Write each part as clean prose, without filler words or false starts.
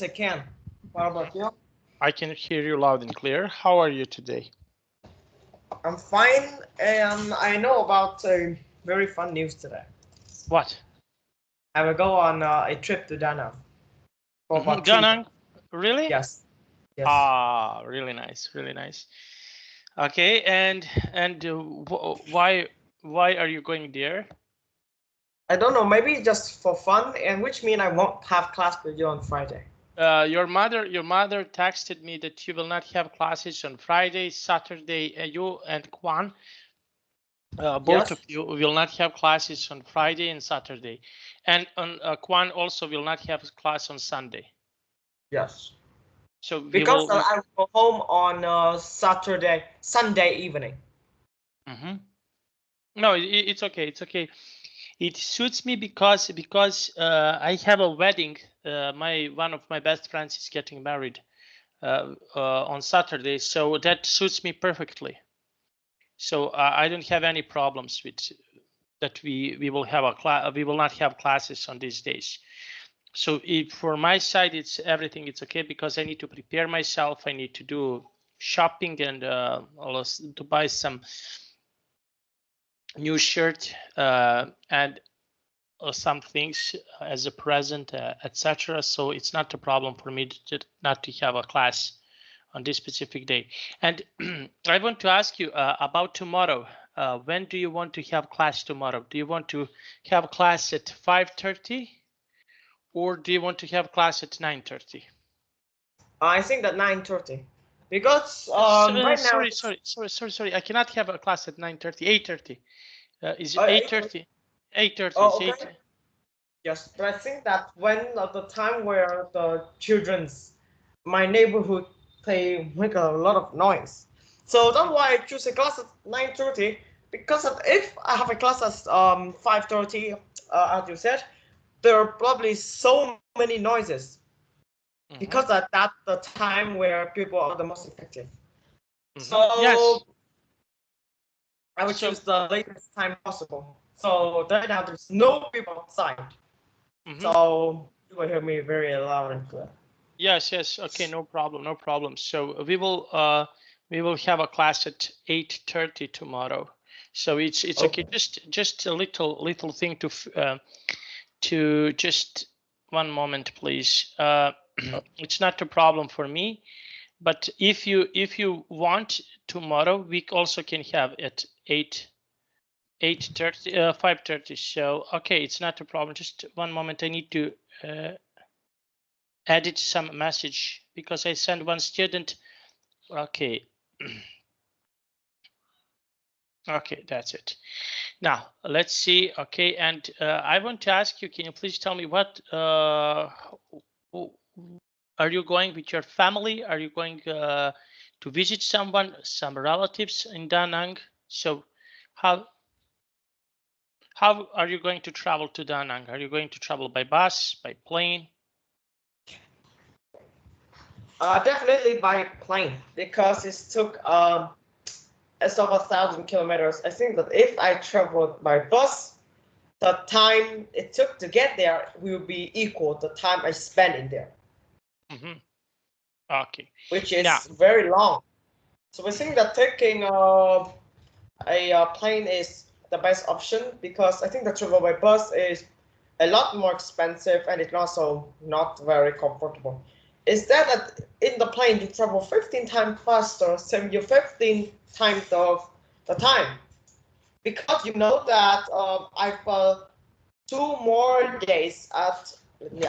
I can. What about you? I can hear you loud and clear. How are you today? I'm fine, and I know about a very fun news today. What? I will go on a trip to Dana for about 3 days. Danang? Really? Yes, yes. Ah, really nice, really nice. Okay, and why are you going there? I don't know, maybe just for fun, and which mean I won't have class with you on Friday. Your mother texted me that you will not have classes on Friday, Saturday. You and Kwan, both Yes, of you will not have classes on Friday and Saturday, and Kwan also will not have class on Sunday. yes. So we Because will. I will go home on Sunday evening. No, it's okay. It's okay. It suits me because I have a wedding. One of my best friends is getting married on Saturday, so that suits me perfectly. So I don't have any problems with that. We will have we will not have classes on these days. So for my side, it's everything. It's okay because I need to prepare myself. I need to do shopping and also to buy some new shirt and some things as a present, etc. So it's not a problem for me not to have a class on this specific day. And I want to ask you about tomorrow. When do you want to have class tomorrow? Do you want to have class at 5:30 or do you want to have class at 9:30? I think that 9:30. Because right now Sorry. I cannot have a class at 9:30. 8:30. Is it 8:30. 8:30? 8:30 is Oh, 8. okay. Yes, but I think that when at the time where the children's my neighborhood they make a lot of noise. So that's why I choose a class at 9:30 because if I have a class at 5:30, as you said, there are probably so many noises because that's the time where people are the most effective. So Yes. I would So. choose the latest time possible. So right now there's no people outside. So you will hear me very loud and clear. Yes. Okay, no problem, no problem. So we will have a class at 8:30 tomorrow. So it's okay. Just a little thing to just one moment, please. It's not a problem for me, but if you want tomorrow, we also can have at 8:30, 5:30. So okay, it's not a problem. Just one moment. I need to edit some message because I sent one student. Okay. Okay, that's it. Now let's see. Okay, and I want to ask you, can you please tell me what are you going with your family? Are you going to visit someone, some relatives in Da Nang? So how are you going to travel to Da Nang? Are you going to travel by bus, by plane? Definitely by plane because it took it's over 1,000 kilometers. I think that if I traveled by bus, the time it took to get there will be equal to the time I spent in there. Okay. Which Now. is very long. So we think that taking a plane is the best option because I think the travel by bus is a lot more expensive and it's also not very comfortable. Instead that in the plane you travel 15 times faster, save you 15 times of the time. Because you know that I've 2 more days at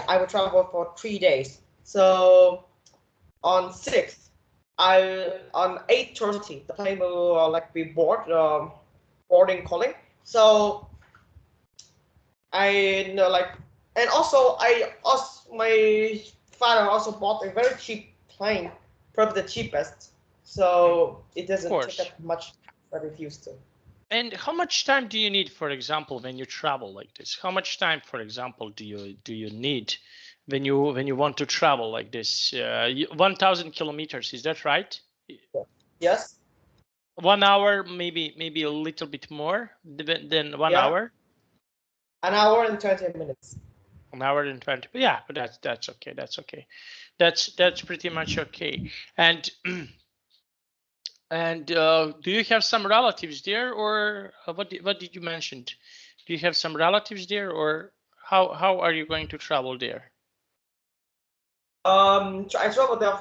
I will travel for 3 days. So on 6th, I on 8:30 the plane will like be boarding calling. So I know like and also my father also bought a very cheap plane, probably the cheapest. So it doesn't take up much that it used to. And how much time do you need, for example, when you travel like this? How much time, for example, do you need when you want to travel like this? 1,000 kilometers, is that right? Yes. 1 hour, maybe a little bit more than 1 Yeah. hour. An hour and 20 minutes. An hour and 20. Yeah, but that's okay. That's okay. That's pretty much okay. And and do you have some relatives there, or what did you mention? Do you have some relatives there, or how are you going to travel there? I travel there.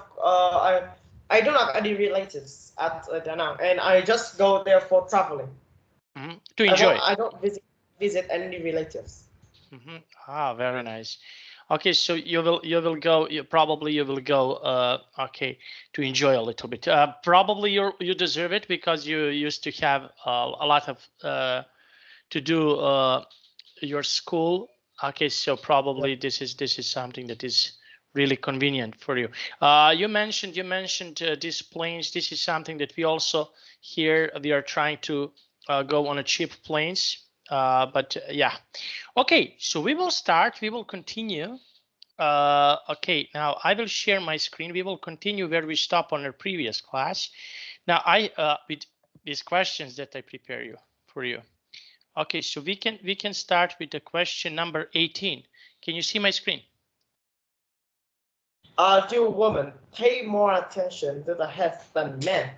I don't have any relatives at Da Nang, and I just go there for traveling. To enjoy. I don't visit any relatives. Ah, very nice. Okay, so you will go. You will go. Okay, to enjoy a little bit. Probably you deserve it because you used to have a lot of to do your school. Okay, so probably Yep. this is something that is really convenient for you. You mentioned these planes. This is something that we also here we are trying to go on a cheap planes. But yeah, okay. So we will start. We will continue. Okay, now I will share my screen. We will continue where we stop on our previous class. Now I with these questions that I prepare you for you. Okay, so we can start with the question number 18. Can you see my screen? Do women pay more attention to the health than men?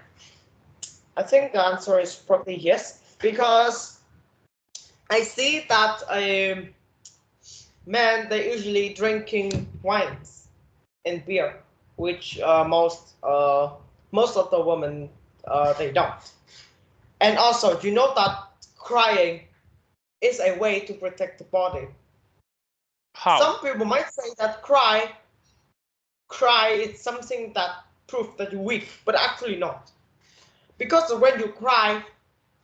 I think the answer is probably yes, because I see that men they usually drinking wines and beer, which most of the women they don't. And also, you know that crying is a way to protect the body. How? Some people might say that cry is something that proves that you're weak, but actually not. Because when you cry,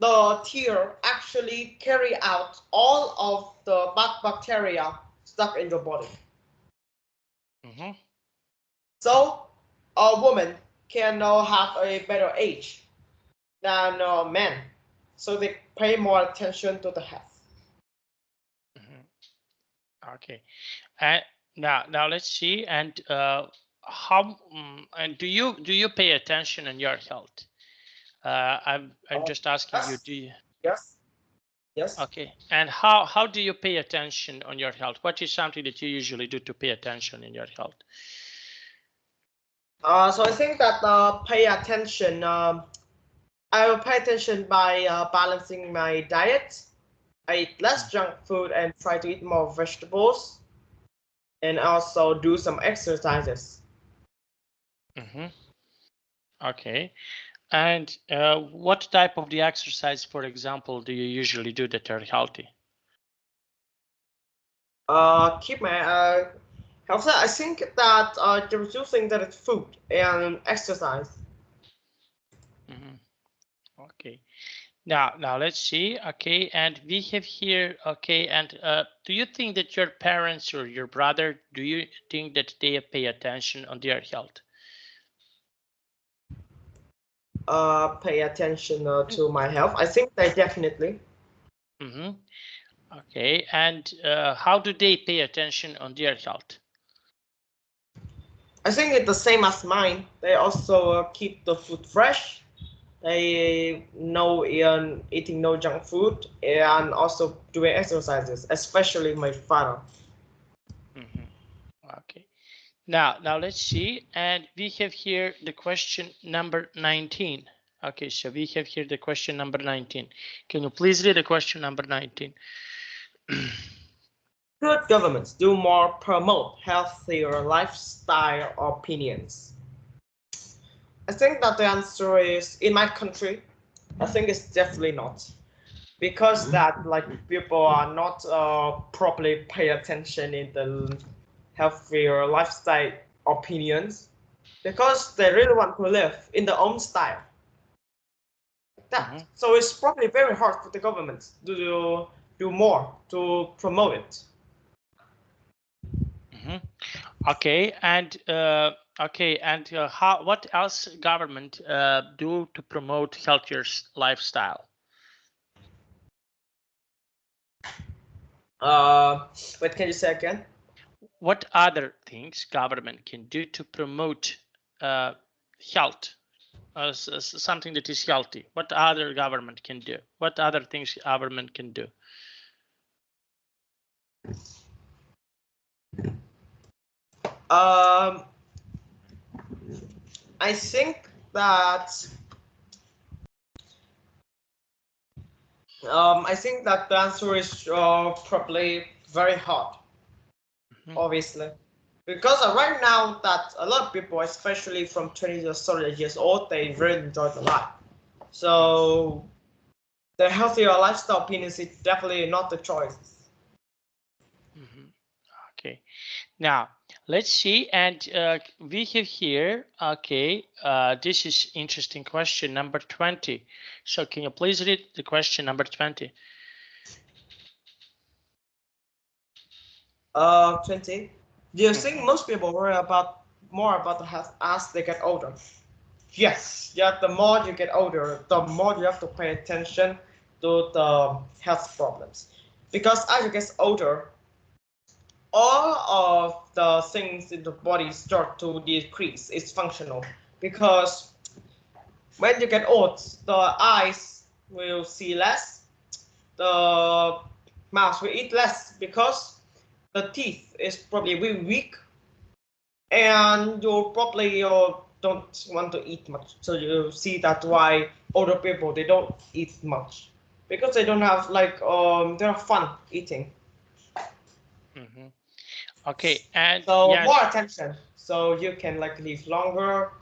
the tear actually carry out all of the bad bacteria stuck in your body. Mm-hmm. So a woman can now have a better age than men. So they pay more attention to the health. Mm-hmm. Okay. And now let's see. And how? And do you pay attention on your health? I'm just asking you. Yes, Do you? yes, yes. Okay. And how do you pay attention on your health? What is something that you usually do to pay attention in your health? So I think that pay attention. I will pay attention by balancing my diet. I eat less junk food and try to eat more vegetables, and also do some exercises. Mm-hmm. Okay. And what type of the exercise, for example, do you usually do that are healthy? Keep my health. I think that the two things that it's food and exercise. Okay. Now let's see. Okay, and we have here. Okay, and do you think that your parents or your brother, do you think that they pay attention on their health? Pay attention to my health. I think they definitely. Okay, and how do they pay attention on their health? I think it's the same as mine. They also keep the food fresh. They know eating no junk food and also doing exercises, especially my father. Okay. Now let's see, and we have here the question number 19. Okay, so we have here the question number 19. Can you please read the question number 19? Could governments do more promote healthier lifestyle opinions? I think that the answer is in my country. I think it's definitely not, because that like people are not properly pay attention in the healthier lifestyle opinions, because they really want to live in their own style. That. So it's probably very hard for the government to do more to promote it. Okay, and how? What else government do to promote healthier lifestyle? Wait, can you say again? What other things government can do to promote health? Something that is healthy. What other government can do? What other things government can do? I think that the answer is probably very hard, obviously, because right now that a lot of people, especially from 20 to 30 years old, they really enjoy the life. So the healthier lifestyle opinions is definitely not the choice. Okay, now let's see, and we have here, okay, this is interesting question number 20. So can you please read the question number 20? 20. Do you think most people worry more about the health as they get older? Yes, yeah, the more you get older, the more you have to pay attention to the health problems. Because as you get older, all of the things in the body start to decrease its functional. Because when you get old, the eyes will see less, the mouth will eat less because the teeth is probably really weak, and you probably don't want to eat much. So you see that's why older people they don't eat much because they don't have like they have fun eating. Okay, and so yes, more attention, so you can like live longer,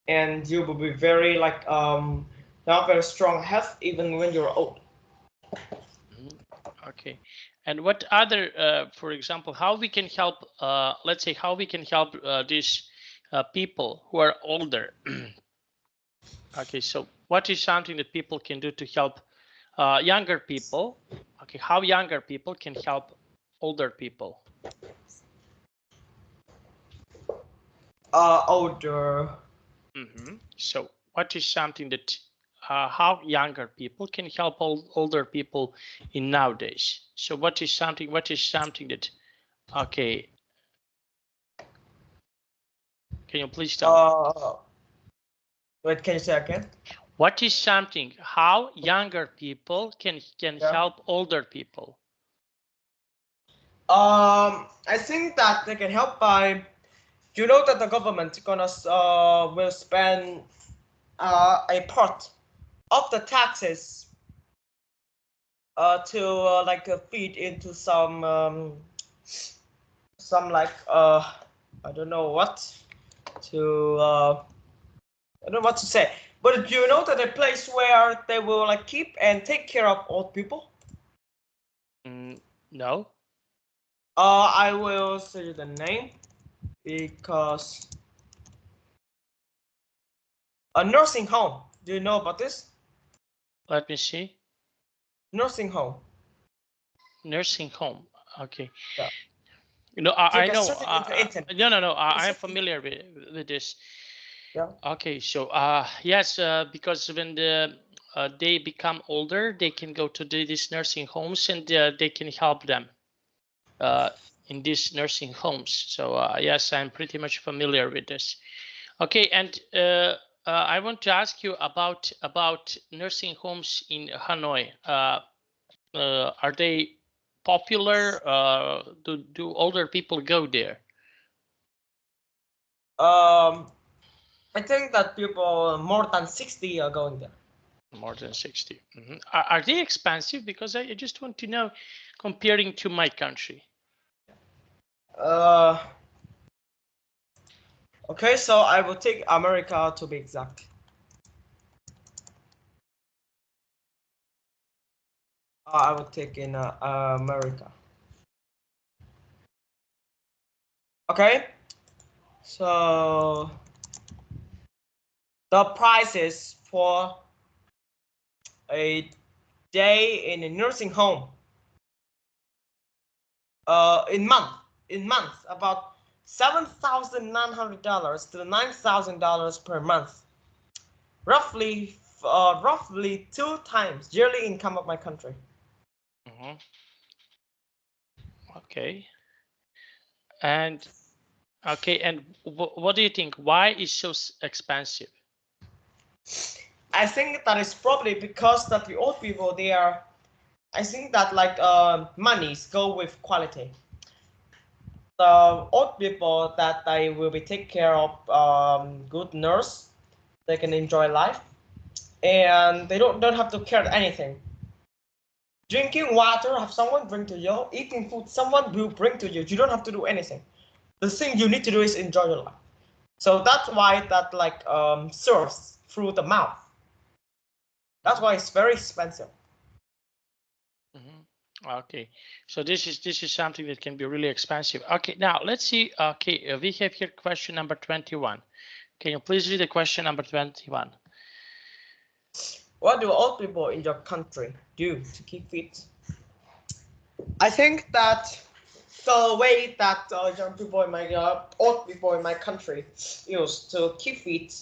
and you will be very like have very strong health even when you're old. Okay, and what other, for example, how we can help? Let's say how we can help these people who are older. Okay, so what is something that people can do to help younger people? Okay, how younger people can help older people? Older. So what is something that how younger people can help older people in nowadays? So what is something that, okay, can you please tell me? Wait, can you say again? What is something how younger people can help older people? I think that they can help by, you know, that the government gonna will spend a part of the taxes to like feed into some like I don't know what to I don't know what to say, but do you know that a place where they will like keep and take care of old people? No. I will say the name because a nursing home. Do you know about this? Let me see. Nursing home. Nursing home. Okay. Yeah. You know, You I can know. search it in the internet. No. I'm familiar with this. Yeah. Okay, so yes, because when they become older, they can go to these nursing homes, and they can help them in these nursing homes. So yes, I'm pretty much familiar with this. Okay, and I want to ask you about nursing homes in Hanoi. Are they popular? Do older people go there? I think that people more than 60 are going there. More than 60. Are they expensive? Because I just want to know, comparing to my country. Okay, so I will take America to be exact. I will take in America. Okay, so the prices for a day in a nursing home in months about $7,900 to $9,000 per month, roughly 2 times yearly income of my country. Okay. And okay, and what do you think? Why is so expensive? I think that is probably because that the old people they are. I think that like monies go with quality. the old people that they will be take care of good nurse. They can enjoy life, and they don't have to care anything. Drinking water, have someone bring to you. Eating food, someone will bring to you. You don't have to do anything. The thing you need to do is enjoy your life. So that's why that like serves through the mouth. That's why it's very expensive. Okay, so this is something that can be really expensive. Okay, now let's see. Okay, we have here question number 21. Can you please read the question number 21? What do old people in your country do to keep fit? I think that the way that young people in my old people in my country use to keep fit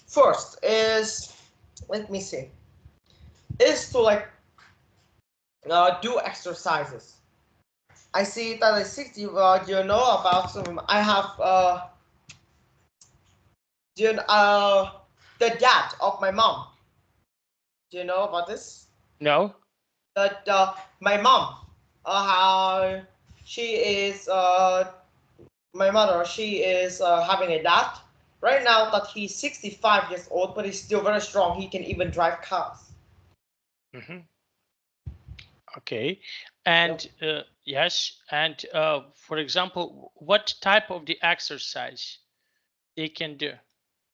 first is, let me see, is to like do exercises. I see that I 60. You know about some. I have the dad of my mom. Do you know about this? No. That my mom, how she is my mother. She is having a dad right now that he's 65 years old, but he's still very strong. He can even drive cars. Okay, and yes, and for example, what type of the exercise they can do?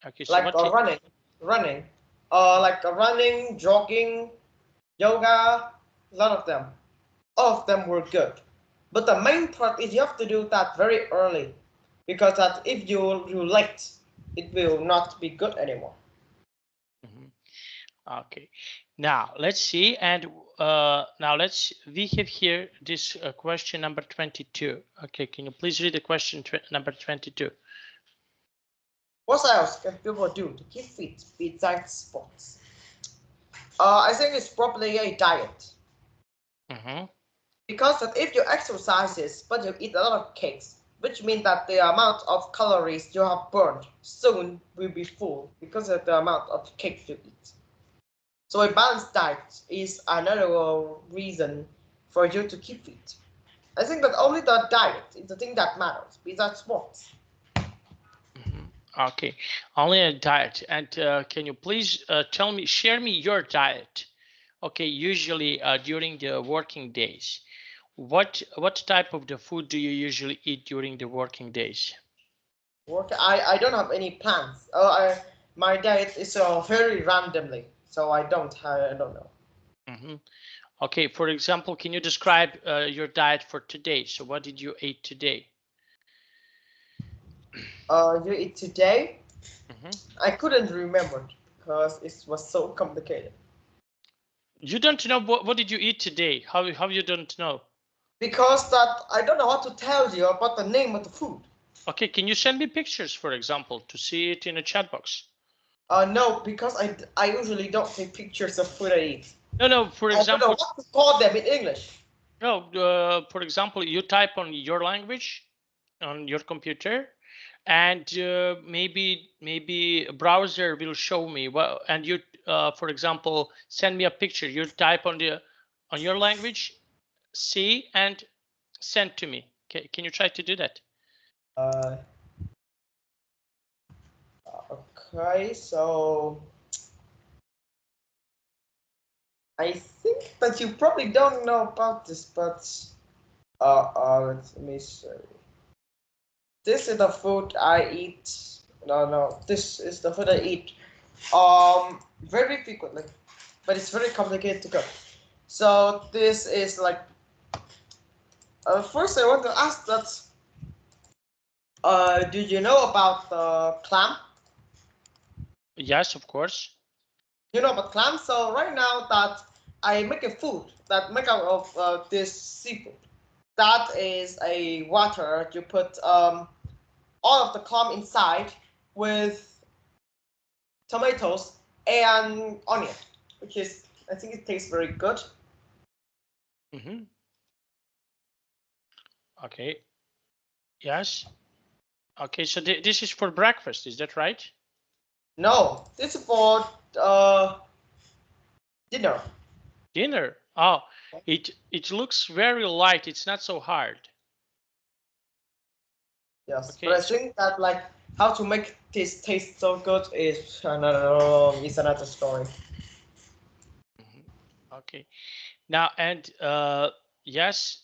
Okay, so Like running, like running, jogging, yoga, a lot of them. All of them were good. But the main part is you have to do that very early, because that if you late, it will not be good anymore. Okay, now let's see, and now we have here this question number 22. Okay, can you please read the question number 22? What else can people do to keep fit besides sports? I think it's probably a diet. Because that if you exercises but you eat a lot of cakes, which means that the amount of calories you have burned soon will be full because of the amount of cake you eat. So a balanced diet is another reason for you to keep fit. I think that only the diet is the thing that matters besides sports. Okay, only a diet. And can you please share me your diet? Okay, usually during the working days, what type of the food do you usually eat during the working days? I don't have any plans. My diet is very randomly, so I don't know. Okay, for example, can you describe your diet for today? So what did you eat today? You eat today? I couldn't remember because it was so complicated. You don't know what did you eat today? How you don't know? Because that I don't know how to tell you about the name of the food. Okay, can you send me pictures, for example, to see it in a chat box? No, because I usually don't take pictures of food I eat. No, for example. I don't know what to call them in English. No, for example, you type on your language on your computer, and maybe a browser will show me. Well, and you, for example, send me a picture. You type on your language, see, and send to me. Can you try to do that? Okay, so I think that you probably don't know about this, but let me see. This is the food I eat. No, this is the food I eat very frequently, but it's very complicated to cook. So this is like first I want to ask that do you know about the clam? Yes, of course. You know about clam. So right now that I make a food that make out of this seafood. That is a water. You put all of the clam inside with tomatoes and onion, which is I think it tastes very good. Okay. Yes. Okay, so this is for breakfast, is that right? No, this is for dinner. Dinner. Oh, it looks very light. It's not so hard. Yes, Okay, but I so think that like how to make this taste so good is another story. mhm, okay. Now and yes,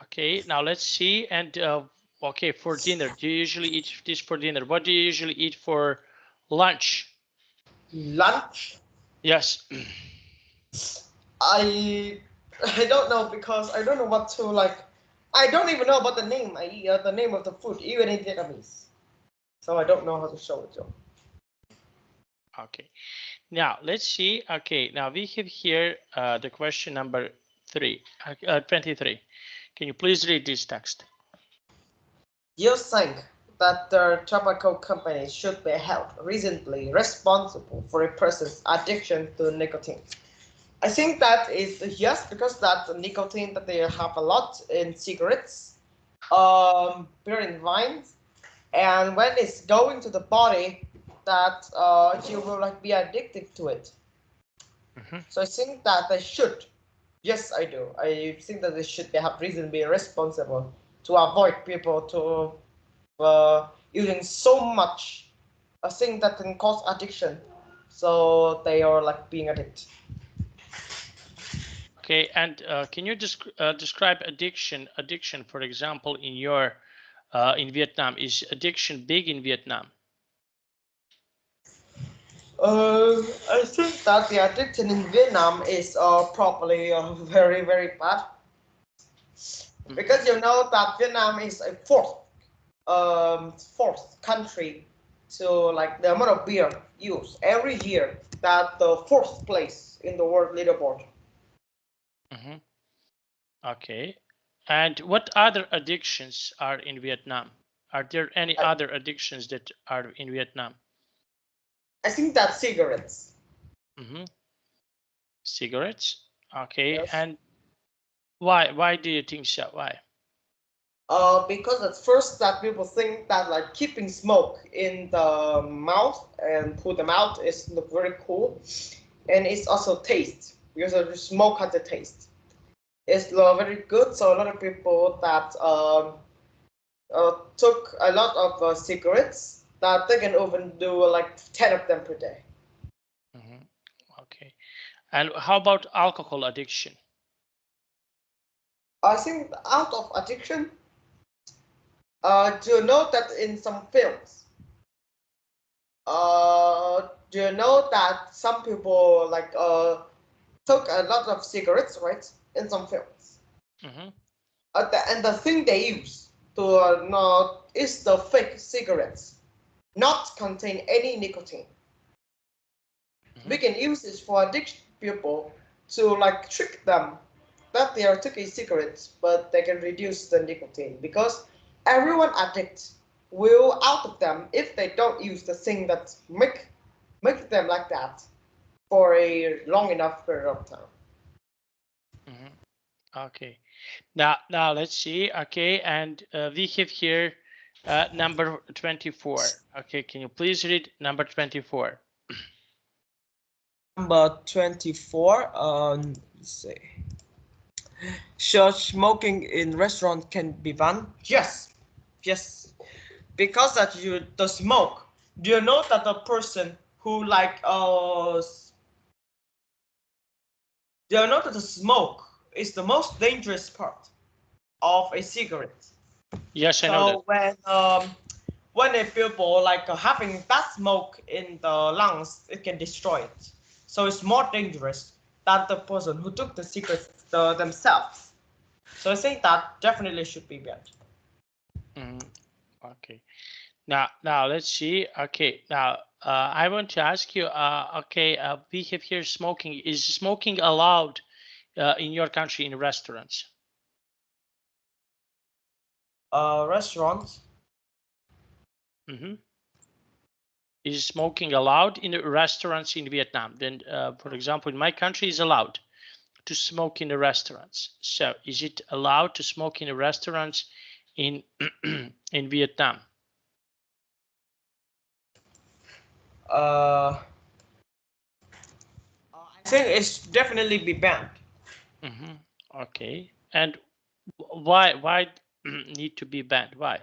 okay. Now let's see. And okay, for dinner, do you usually eat this for dinner? What do you usually eat for lunch? Lunch, Yes. I I don't know because I don't know what to like. I don't even know about the name. The name of the food, even in Vietnamese. So I don't know how to show it. Though. Okay. Now let's see. Okay. Now we have here the question number 23. Can you please read this text? You think that the tobacco companies should be held reasonably responsible for a person's addiction to nicotine? I think that is yes, because that nicotine that they have a lot in cigarettes, beer and wines, and when it's going to the body, that you will like be addicted to it. Mhm. So I think that they should. Yes, I do. I think that they should be have reason to be responsible to avoid people to using so much a thing that can cause addiction. So they are like being addicted. Okay. And can you describe addiction, for example, in your in Vietnam? Is addiction big in Vietnam? I think that the addiction in Vietnam is probably very very bad Mhm. because you know that Vietnam is a fourth country to like the amount of beer used every year, that the fourth place in the world leaderboard. Mhm. Okay. And what other addictions are in Vietnam? Are there any I, other addictions that are in Vietnam? I think that cigarettes. Mhm. Cigarettes. Okay. Yes. And why? Why do you think so? Why? Because at first that people think that like keeping smoke in the mouth and put them out is look very cool, and it's also taste because the smoke has a taste. It's very good. So a lot of people that took a lot of cigarettes that they can even do like 10 of them per day. Mhm. Okay. And how about alcohol addiction? I think out of addiction, do you know that in some films, do you know that some people like took a lot of cigarettes, right? In some films, Mhm. and the thing they use to not is the fake cigarettes, not contain any nicotine. We Mhm. can use this for addiction people to like trick them that they are taking cigarettes, but they can reduce the nicotine because everyone addict will out of them if they don't use the thing that make them like that for a long enough period of time. Mhm. Okay. Now let's see. Okay, and we have here number 24. Okay, can you please read number 24? Number 24. Let's see. Should smoking in restaurant can be banned? Yes, yes. Because that you the smoke. Do you know that the person who like do you know that the smoke is the most dangerous part of a cigarette? Yes, I know that. So when a people like having that smoke in the lungs, it can destroy it. So it's more dangerous than the person who took the cigarette themselves. So I think that definitely should be banned. Mhm. Okay. Now let's see. Okay. Now I want to ask you. Okay. We have here smoking. Is smoking allowed in your country in restaurants? Restaurants. Mhm. Is smoking allowed in the restaurants in Vietnam? Then, for example, in my country, is allowed to smoke in the restaurants. So, is it allowed to smoke in the restaurants in in Vietnam? Uh, I think it's definitely be banned. Hmm. Okay. And why need to be banned? Why?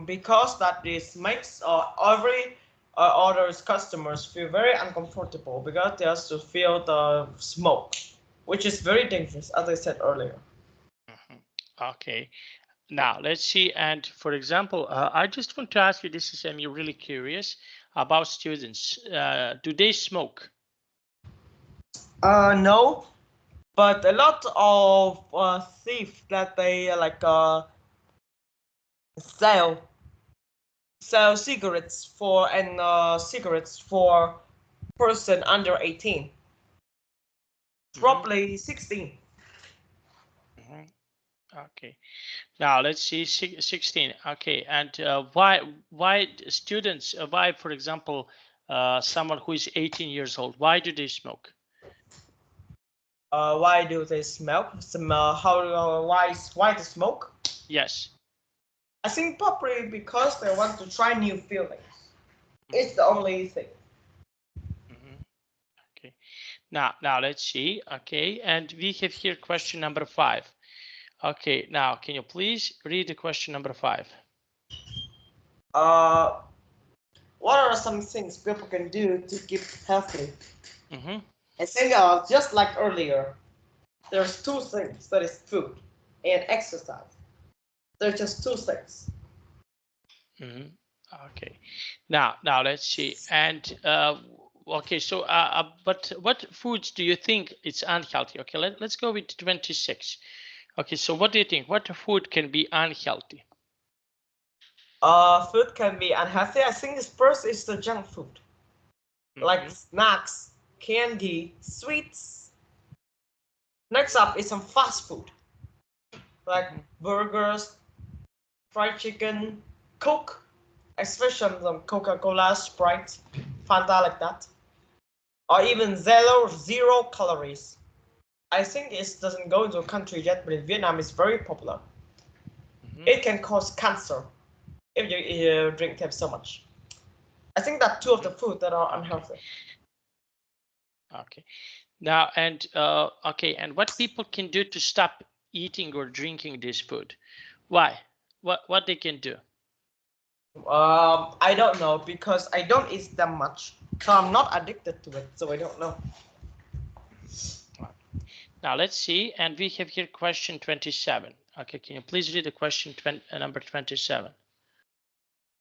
because that this makes every other's customers feel very uncomfortable because they have to feel the smoke, which is very dangerous, as I said earlier. Okay. Now let's see. And for example, I just want to ask you. This is I'm really curious about students. Do they smoke? No, but a lot of thieves that they sell cigarettes for cigarettes for person under 18, probably 16. Okay. Now let's see 16. Okay. And why students? Why, for example, someone who is 18 years old? Why do they smoke? Why do they smoke? Why they smoke? Yes. I think probably because they want to try new feelings. It's the only thing. Okay. Now let's see. Okay, and we have here question number 5. Okay, now can you please read the question number 5? What are some things people can do to keep healthy? I think just like earlier, there's two things, that is food and exercise. There's just two things. Okay. Now let's see. And okay, so but what foods do you think it's unhealthy? Okay, let's go with 26. Okay, so what do you think? What food can be unhealthy? Food can be unhealthy. I think first is the junk food, like snacks, candy, sweets. Next up is some fast food, like burgers, fried chicken, Coke, especially some Coca-Cola, Sprite, Fanta, like that, or even zero calories. I think it doesn't go into a country yet, but in Vietnam it's very popular. It can cause cancer if you drink them so much. I think that two of the food that are unhealthy. Okay. Now and okay, and what people can do to stop eating or drinking this food? Why? What they can do? I don't know because I don't eat them much, so I'm not addicted to it. So I don't know. Now let's see, and we have here question 27. Okay, can you please read the question number 27?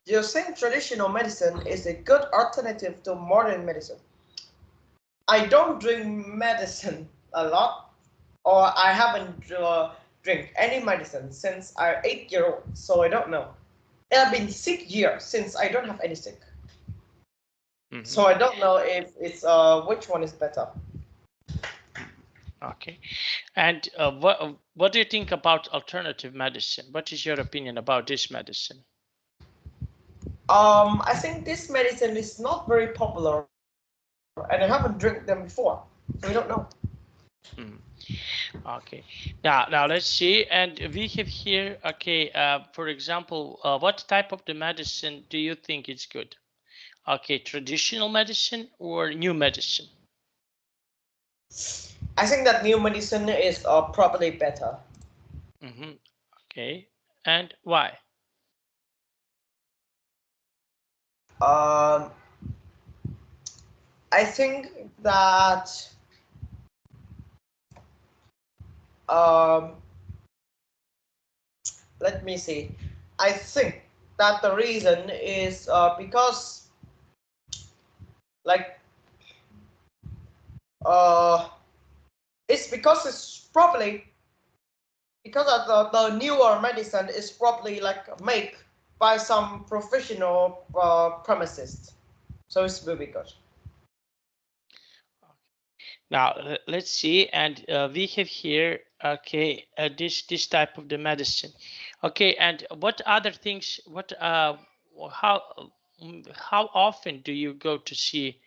Do you think traditional medicine is a good alternative to modern medicine? I don't drink medicine a lot, or I haven't drink any medicine since I'm 8 years old, so I don't know. It has been 6 years since I don't have any sick. So I don't know if it's which one is better. Okay, and what do you think about alternative medicine? What is your opinion about this medicine? I think this medicine is not very popular, and I haven't drank them before, so I don't know. Okay, now let's see, and we have here. Okay, for example, what type of the medicine do you think is good? Okay, traditional medicine or new medicine? I think that new medicine is probably better. Okay, and why? I think that let me see. I think that the reason is because like it's because it's probably because of the newer medicine is probably like made by some professional pharmacist, so it's really good. Now let's see, and we have here. Okay, this type of the medicine. Okay, and what other things? What how often do you go to see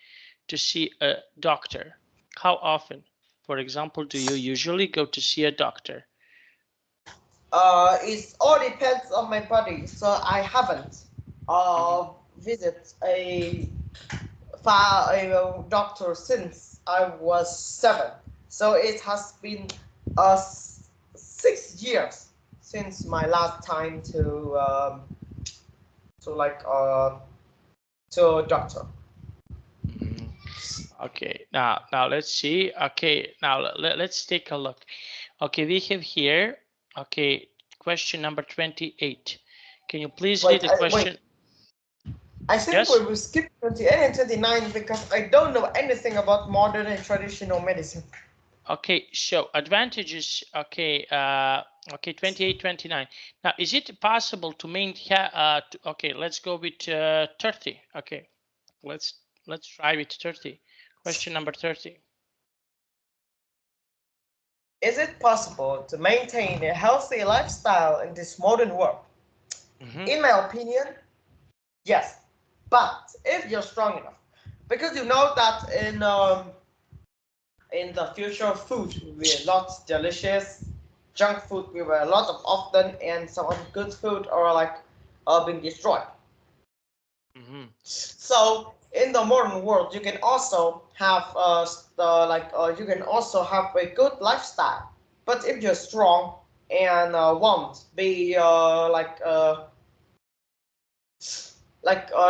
a doctor? How often, for example, do you usually go to see a doctor? It all depends on my body, so I haven't visit a doctor since I was 7. So it has been 6 years since my last time to like to a doctor. Mhm. Okay, now let's see. Okay, now let's take a look. Okay, we have here, okay, question number 28. Can you please read Wait, the question? I think we Yes? will skip 28 and 29 because I don't know anything about modern and traditional medicine. Okay, so advantages, okay, okay, 28, 29. Now, is it possible to maintain, okay, let's go with 30. Okay, let's try with 30. Question number 30. Is it possible to maintain a healthy lifestyle in this modern world? In my opinion, yes. But if you're strong enough, because you know that in the future, food will be a lot delicious. Junk food will be a lot of often, and some good food are like being destroyed. So in the modern world, you can also have you can also have a good lifestyle. But if you're strong and won't be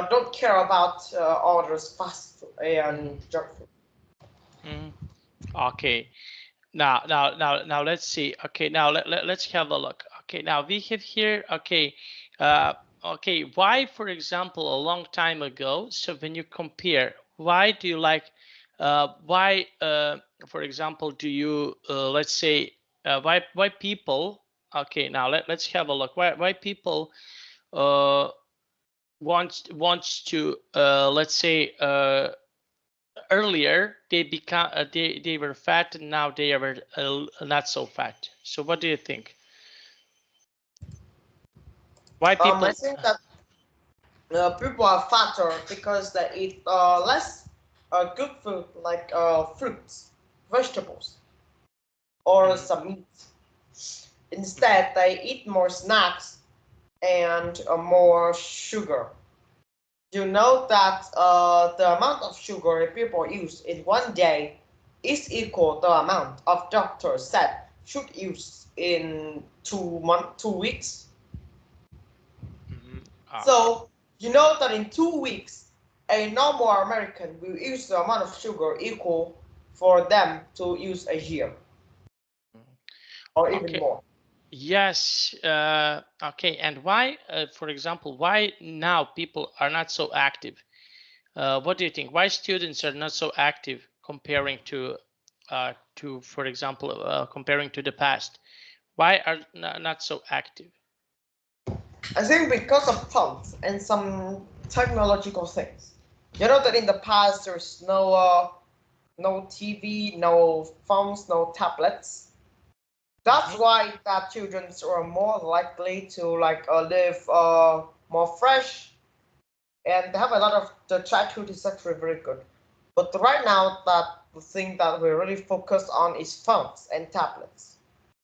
don't care about all those fast food and junk food. Okay. Now let's see. Okay, now let's have a look. Okay, now we have here, okay, okay, why, for example, a long time ago, so when you compare, why do you like, why, for example, do you, let's say, why people, okay, now let's have a look, why people wants to, let's say, earlier they become they were fat and now they are not so fat. So what do you think? Why people? I think that people are fatter because they eat less good food like fruits, vegetables, or some meat. Instead, they eat more snacks and more sugar. You know that the amount of sugar people use in one day is equal to the amount of doctors said should use in 2 weeks. So you know that in 2 weeks, a normal American will use the amount of sugar equal for them to use a year or even Okay. more. Yes. Okay. And why, for example, why now people are not so active? What do you think? Why students are not so active comparing to, for example, comparing to the past? Why are not so active? I think because of phones and some technological things. You know that in the past there's no TV, no phones, no tablets. That's why that children are more likely to live more fresh and they have a lot of the childhood is actually very good. But right now that the thing that we really focus on is phones and tablets,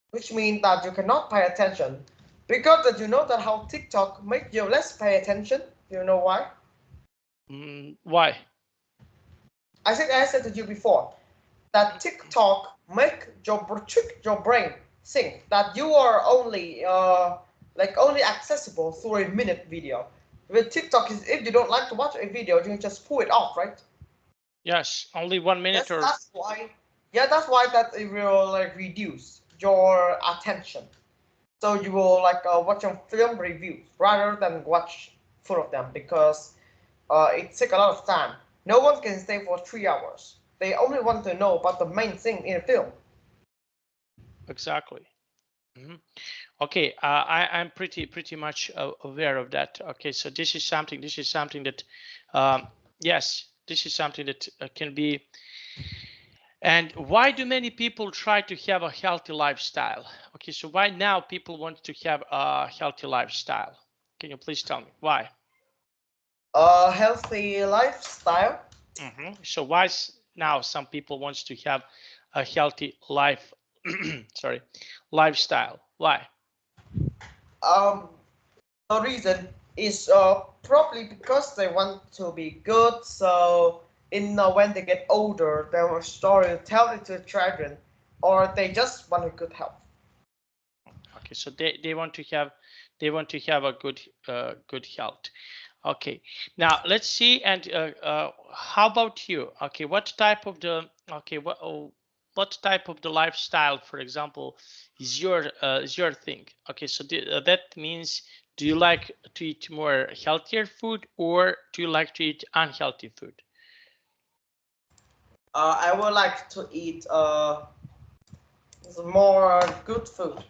which means that you cannot pay attention because that you know that how TikTok make you less pay attention. You know why? Why? I think I said to you before that TikTok make trick your brain think that you are only only accessible through a minute video. With TikTok is if you don't like to watch a video, you can just pull it off, right? Yes, only 1 minute Yes, or. that's why. Yeah, that's why that it will reduce your attention. So you will watch on film reviews rather than watch full of them because it takes a lot of time. No one can stay for 3 hours. They only want to know about the main thing in a film. Exactly. Okay, I'm pretty much aware of that. Okay, so this is something that yes, this is something that can be. And why do many people try to have a healthy lifestyle? Okay, so why now people want to have a healthy lifestyle? Can you please tell me why? A healthy lifestyle. So why now some people wants to have a healthy life sorry, lifestyle? Why? Um, the reason is probably because they want to be good. So in when they get older, they will story tell it to children, or they just want a good health. Okay, so they want to have a good health. Okay, now let's see. And how about you? Okay, what type of the what type of the lifestyle, for example, is your thing? Okay, so that means, do you like to eat more healthier food, or do you like to eat unhealthy food? I would like to eat more good food.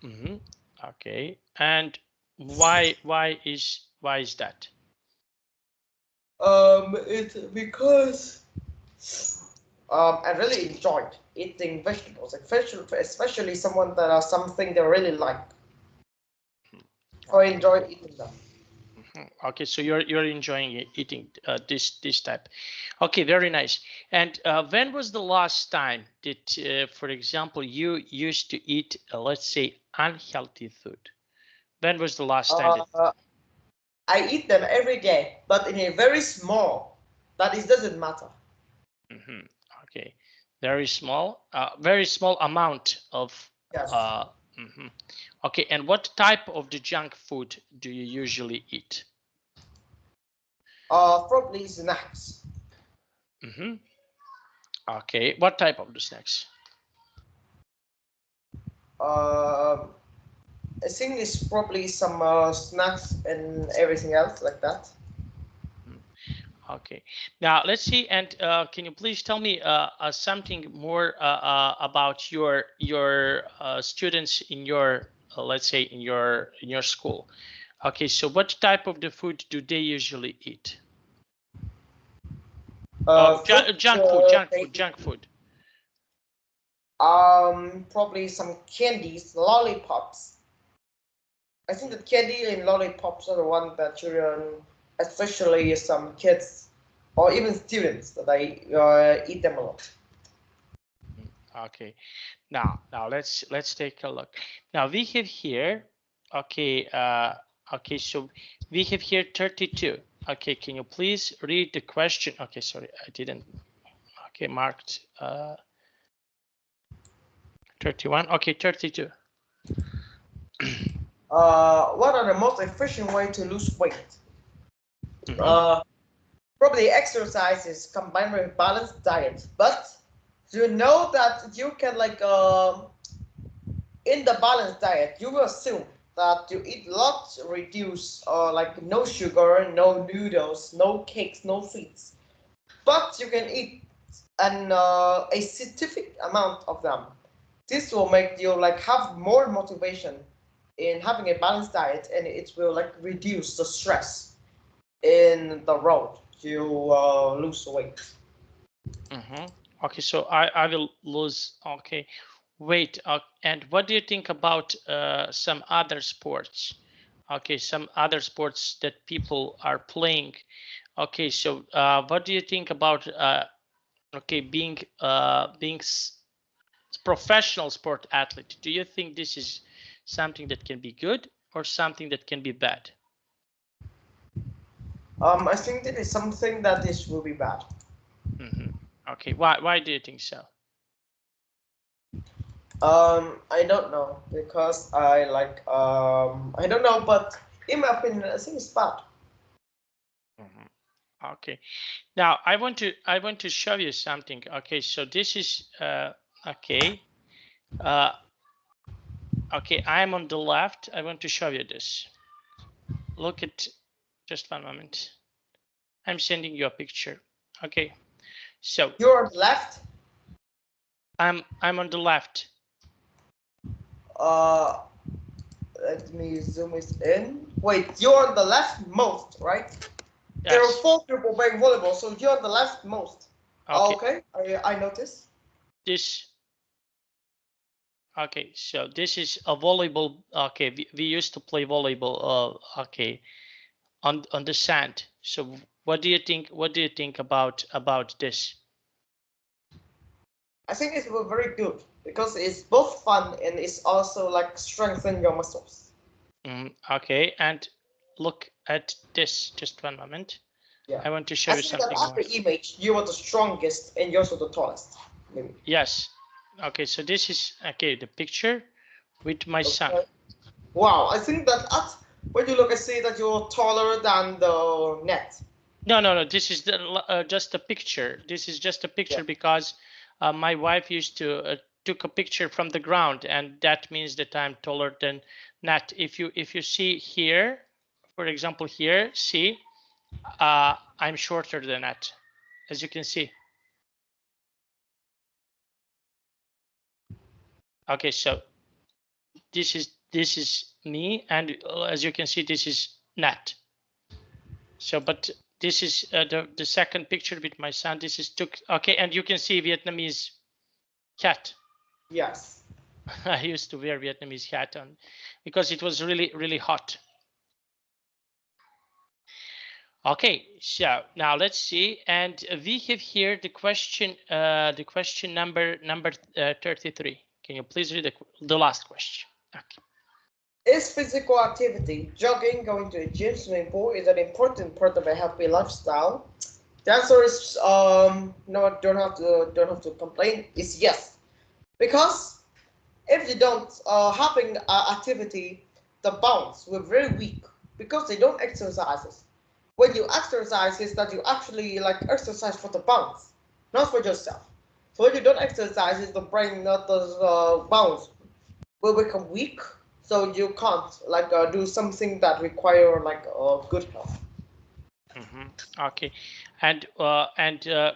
Mm-hmm. Okay, and why is that? It's because I really enjoyed eating vegetables, especially someone that are something they really like. I Okay. enjoy eating them. Okay, so you're enjoying eating this type. Okay, very nice. And when was the last time that, for example, you used to eat, let's say, unhealthy food? When was the last time that? I eat them every day, but in a very small. That it doesn't matter. Mhm. Okay, very small amount of. Yes. Mhm. Okay, and what type of the junk food do you usually eat? Probably snacks. Mhm. Okay, what type of the snacks? Uh, I think it's probably some snacks and everything else like that. Okay, now let's see. And can you please tell me something more about your students in your let's say in your school? Okay, so what type of the food do they usually eat? Fruit. Junk food, junk They food, junk food. probably some candies, lollipops. I think that candy and lollipops are the one that children, especially some kids or even students, that I eat them a lot. Okay, now let's take a look. Now we have here, okay, okay, so we have here 32. Okay, can you please read the question? Okay, sorry, I didn't. Okay, marked 31. Okay, 32. What are the most efficient way to lose weight? Mm-hmm. Uh, Probably exercises combined with balanced diet. But do you know that you can in the balanced diet you will assume that you eat lots, reduce like no sugar, no noodles, no cakes, no sweets. But you can eat a specific amount of them. This will make you like have more motivation in having a balanced diet, and it will like reduce the stress in the road to lose weight. Mm-hmm. Okay, so I will lose. Okay, wait. And what do you think about some other sports? Okay, some other sports that people are playing. Okay, so what do you think about okay, being professional sport athlete? Do you think this is something that can be good or something that can be bad? I think that is something that this will be bad. Mm-hmm. Okay, why do you think so? I don't know because I don't know, but in my opinion, I think it's bad. Mhm. Okay, now I want to show you something. Okay, so this is okay. Uh, okay, I'm on the left. I want to show you this. Look at, just one moment. I'm sending you a picture. Okay, so You're on the left. I'm on the left. Uh, Let me zoom it in. Wait, you're on the left most, right? There are Yes. four people playing volleyball, so you're on the left most. Okay, Okay, I noticed. this. Okay, so this is a volleyball. Okay, we used to play volleyball. Okay, on the sand. So what do you think? What do you think about this? I think it's very good because it's both fun and it's also like strengthen your muscles. Okay, and look at this. Just one moment. Yeah. I want to show I you think that something after more. image, you are the strongest and you're also the tallest. Maybe. Yes. Okay, so this is okay. The picture with my son. Okay. Wow, I think that when you look, I see that you're taller than the net. No. This is just a picture. This is just a Yeah. picture because my wife used to took a picture from the ground, and that means that I'm taller than Nat. If you see here, for example, here, see, I'm shorter than Nat, as you can see. Okay, so this is me, and as you can see, this is Nat. So, but this is the second picture with my son. This is took. Okay, and you can see Vietnamese cat. Yes. I used to wear Vietnamese hat on because it was really hot. Okay, so now let's see, and we have here the question number 33. Can you please read the last question? Okay. Is physical activity, jogging, going to a gym, swimming pool, is an important part of a healthy lifestyle? The answer is no. Don't have to complain. It's yes, because if you don't having activity, the bones will very weak because they don't exercise. When you exercise, is that you actually like exercise for the bones, not for yourself. So when you don't exercise, is the brain, not the bones, will become weak. So you can't like do something that require like good health. Okay, and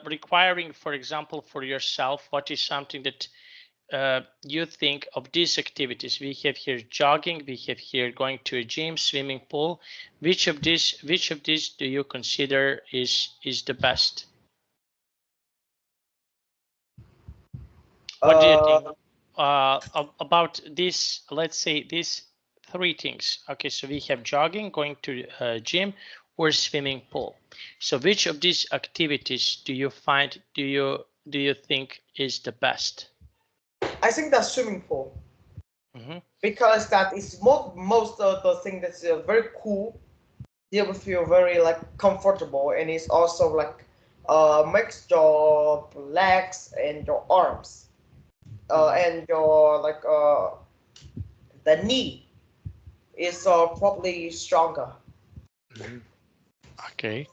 requiring, for example, for yourself, what is something that you think of these activities? We have here jogging, we have here going to a gym, swimming pool. Which of these do you consider is the best? What do you think about this? Let's say these three things. Okay, so we have jogging, going to a gym, or swimming pool. So which of these activities do you think is the best? I think that swimming pool, Mm-hmm. because that is most of the thing that's very cool. You will feel very like comfortable, and it's also like makes your legs and your arms and your like the knee is probably stronger. Mm-hmm. Okay.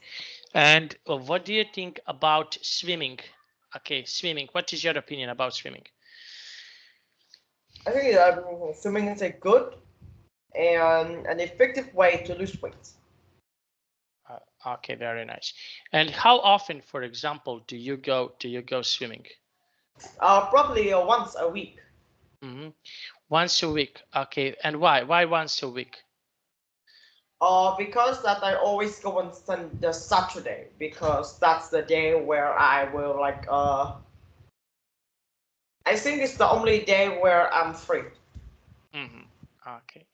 And what do you think about swimming? Okay, swimming. What is your opinion about swimming? I think swimming is a good and an effective way to lose weight. Okay, very nice. And how often, for example, do you go swimming? Probably once a week. Mm-hmm. Once a week. Okay, and why? Why once a week? Because that I always go on the Saturday, because that's the day where I will like I think it's the only day where I'm free. Mm-hmm. Okay,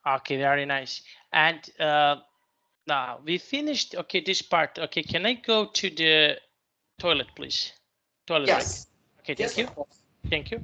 okay, very nice. And now we finished. Okay, this part. Okay, can I go to the toilet, please? Toilet break. Yes. Okay, thank Yes, you. of course. Thank you.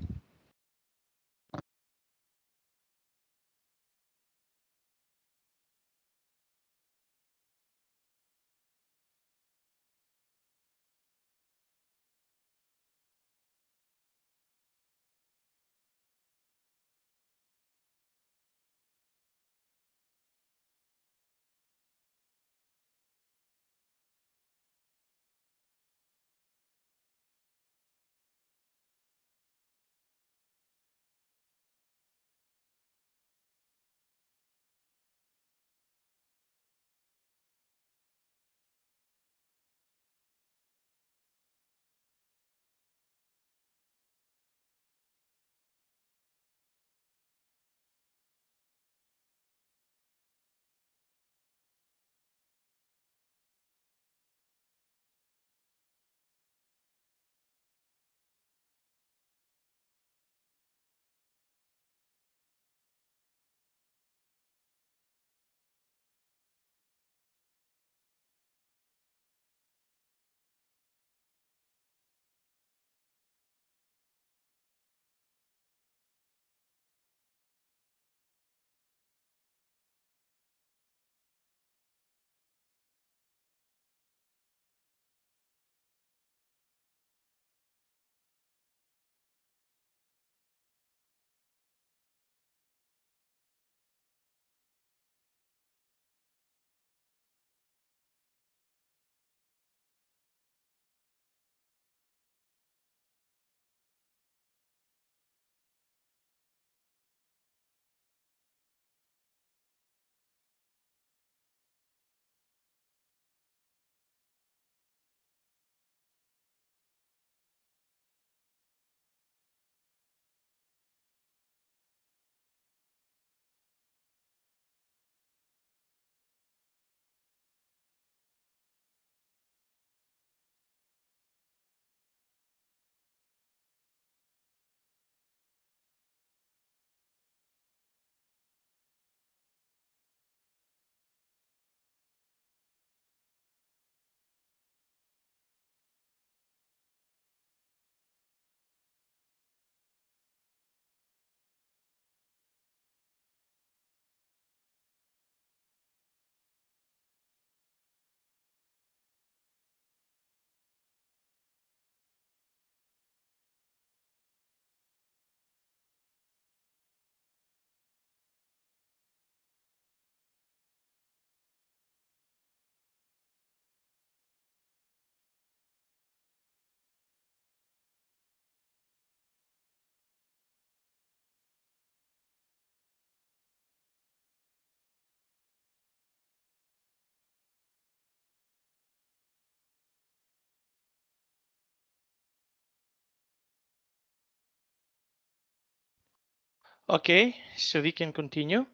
Okay, so we can continue.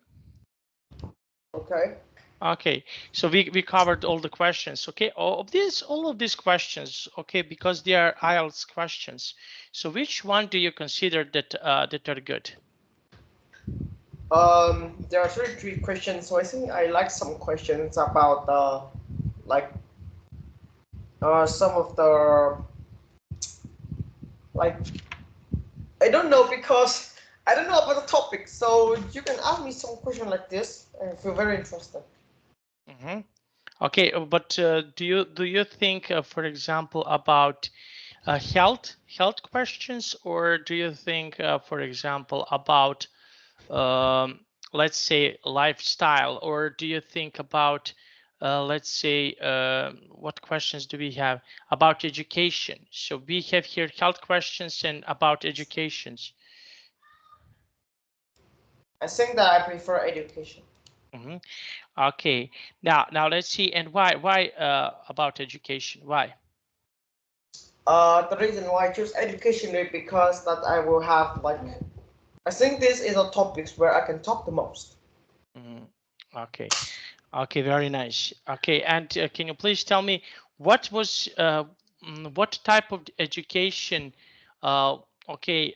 Okay. Okay, so we covered all the questions. Okay, all of these questions. Okay, because they are IELTS questions. So which one do you consider that that are good? There are three questions, so I think I like some questions about like some of the like I don't know because I don't know about the topic. So you can ask me some question like this. I feel very interested. Mm-hmm. Okay, but do you think, for example, about health questions, or do you think, for example, about let's say lifestyle, or do you think about let's say what questions do we have about education? So we have here health questions and about educations. I think that I prefer education. Mm-hmm. Okay, now let's see. And why about education? Why? The reason why I choose education is because that I will have like I think this is a topics where I can talk the most. Mm-hmm. Okay. Okay, very nice. Okay, and can you please tell me what was what type of education? Uh, okay,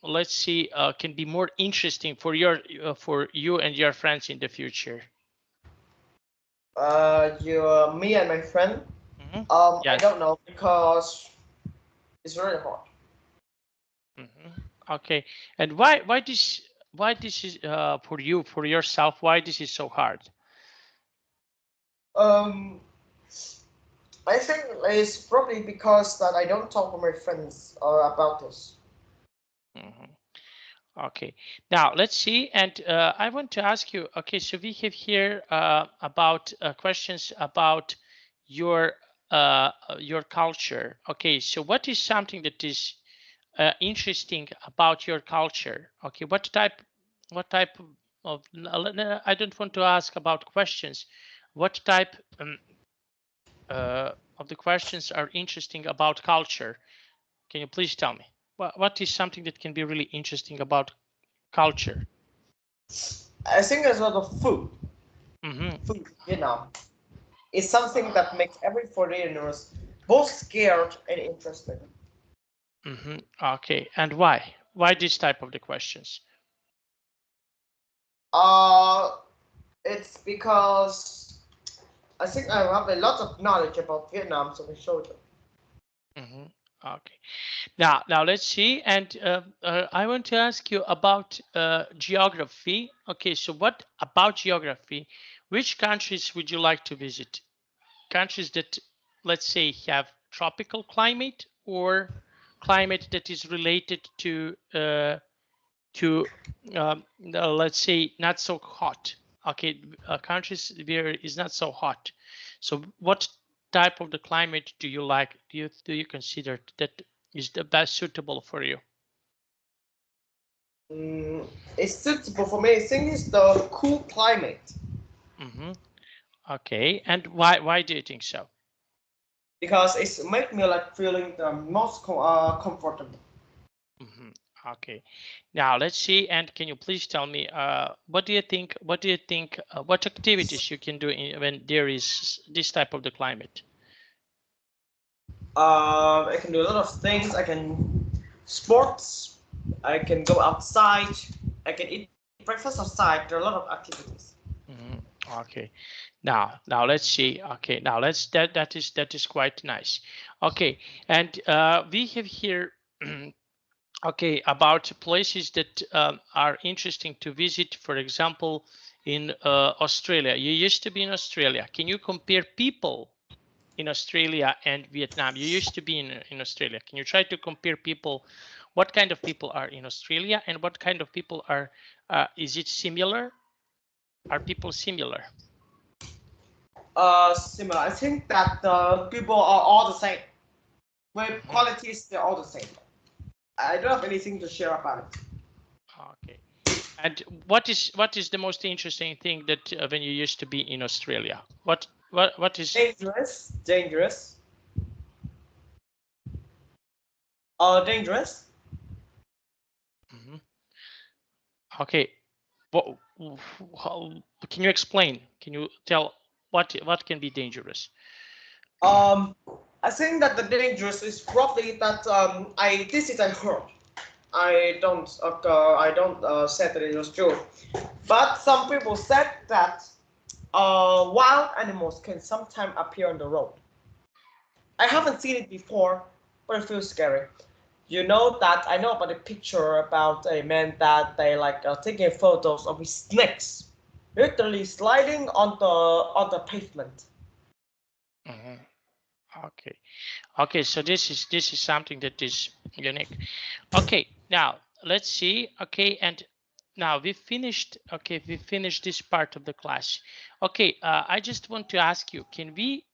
let's see, can be more interesting for you and your friends in the future. Me and my friend. Mm-hmm. I Yes. don't know because it's very hard. Mm-hmm. Okay, and why this is for you, for yourself? Why this is so hard? Um, I think it's probably because that I don't talk with my friends about this. Mm-hmm. Okay, now let's see. And I want to ask you, okay, so we have here about questions about your your culture. Okay, so what is something that is interesting about your culture? Okay, what type of, I don't want to ask about questions. What type of the questions are interesting about culture? Can you please tell me? What is something that can be really interesting about culture? I think there's a lot of food. Mm-hmm. Food, is something that makes every foreigners both scared and interested. Mm-hmm. Okay, and why? Why this type of the questions? Uh, it's because I think I have a lot of knowledge about Vietnam, so I show them. Mm-hmm. Okay. Now let's see. And I want to ask you about geography. Okay, so what about geography? Which countries would you like to visit? Countries that, let's say, have tropical climate, or climate that is related to let's say not so hot. Okay, countries where it's not so hot. So what type of the climate do you like? Do you consider that is the best suitable for you? Mm, it's suitable for me. I think it's the cool climate Mm-hmm. Okay, and why do you think so? because it's make me like feeling the most comfortable. Mm-hmm. Okay, now let's see. And can you please tell me what do you think? What do you think? What activities you can do when there is this type of the climate? I can do a lot of things. I can sports. I can go outside. I can eat breakfast outside. There are a lot of activities. Mhm. Okay. Now let's see. Okay. Now that is quite nice. Okay. And we have here okay, about places that are interesting to visit. For example, in Australia. You used to be in Australia. Can you compare people in Australia and Vietnam? You used to be in Australia. Can you try to compare people? What kind of people are in Australia, and what kind of people are? Is it similar? Are people similar? Similar. I think that the people are all the same. With Mhm. qualities, they're all the same. I don't have anything to share about it. Okay. And what is the most interesting thing that when you used to be in Australia? What is? Dangerous, dangerous, dangerous. Mhm. Okay. How, can you explain? Can you tell what can be dangerous? I think that the dangerous is probably that this is I heard. I don't say that it was true, but some people said that wild animals can sometimes appear on the road. I haven't seen it before, but it feels scary. You know that I know about a picture about a man that they like taking photos of his snakes, literally sliding on the pavement. Mhm. Okay. Okay, so this is something that is unique. Okay, now let's see. Okay, and now we finished. Okay, we finished this part of the class. Okay, I just want to ask you, can we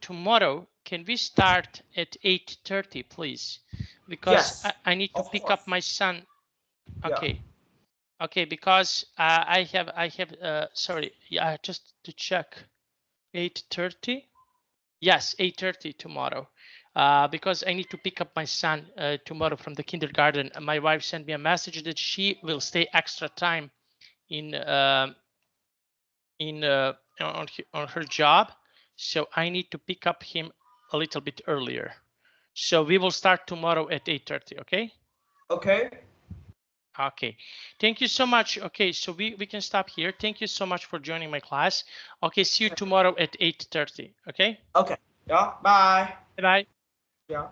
tomorrow? Can we start at 8:30, please? Because Yes, I need to of pick up course. my son. Yeah. Okay, okay, because I have sorry, yeah, just to check. 8:30. Yes, 8:30 tomorrow. Because I need to pick up my son tomorrow from the kindergarten. My wife sent me a message that she will stay extra time in on her job, so I need to pick up him a little bit earlier. So we will start tomorrow at 8:30. Okay. Okay. Okay. Thank you so much. Okay, so we can stop here. Thank you so much for joining my class. Okay, see you tomorrow at 8:30. Okay. Okay. Yeah. Bye. Bye bye. Yeah.